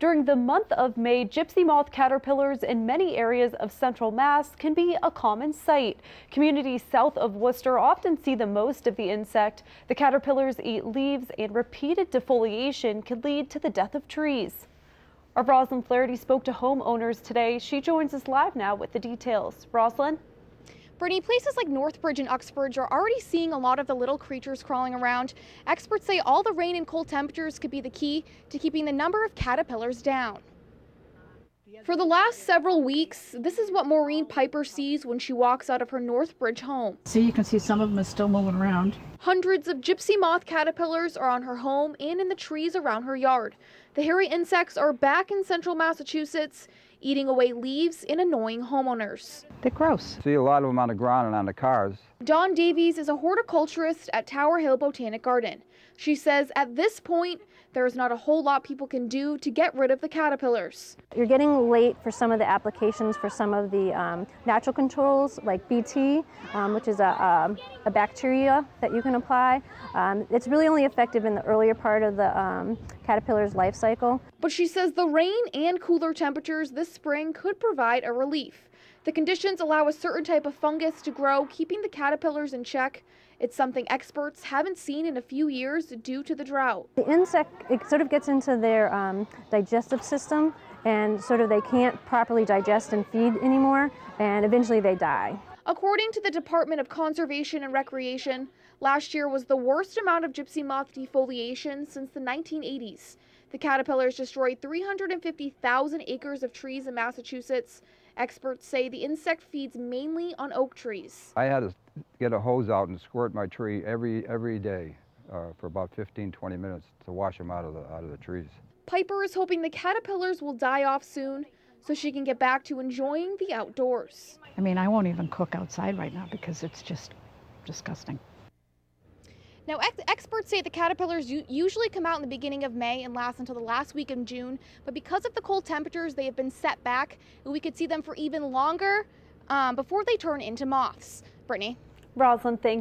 During the month of May, gypsy moth caterpillars in many areas of central Mass can be a common sight. Communities south of Worcester often see the most of the insect. The caterpillars eat leaves, and repeated defoliation can lead to the death of trees. Our Roslyn Flaherty spoke to homeowners today. She joins us live now with the details. Roslyn? Brittany, places like Northbridge and Uxbridge are already seeing a lot of the little creatures crawling around. Experts say all the rain and cold temperatures could be the key to keeping the number of caterpillars down. For the last several weeks, this is what Maureen Piper sees when she walks out of her Northbridge home. See, you can see some of them are still moving around. Hundreds of gypsy moth caterpillars are on her home and in the trees around her yard. The hairy insects are back in central Massachusetts, eating away leaves and annoying homeowners. They're gross. See a lot of them on the ground and on the cars. Dawn Davies is a horticulturist at Tower Hill Botanic Garden. She says at this point, there is not a whole lot people can do to get rid of the caterpillars. You're getting late for some of the applications for some of the natural controls like BT, which is a bacteria that you can apply. It's really only effective in the earlier part of the caterpillar's life cycle. But she says the rain and cooler temperatures this spring could provide a relief. The conditions allow a certain type of fungus to grow, keeping the caterpillars in check. It's something experts haven't seen in a few years due to the drought. The insect, it sort of gets into their digestive system, and sort of they can't properly digest and feed anymore, and eventually they die. According to the Department of Conservation and Recreation, last year was the worst amount of gypsy moth defoliation since the 1980s. The caterpillars destroyed 350,000 acres of trees in Massachusetts. Experts say the insect feeds mainly on oak trees. I had to get a hose out and squirt my tree every day for about 15-20 minutes to wash them out of the trees. Piper is hoping the caterpillars will die off soon so she can get back to enjoying the outdoors. I mean, I won't even cook outside right now because it's just disgusting. Now, experts say the caterpillars usually come out in the beginning of May and last until the last week of June, but because of the cold temperatures, they have been set back, and we could see them for even longer before they turn into moths. Brittany? Roslyn, thank you.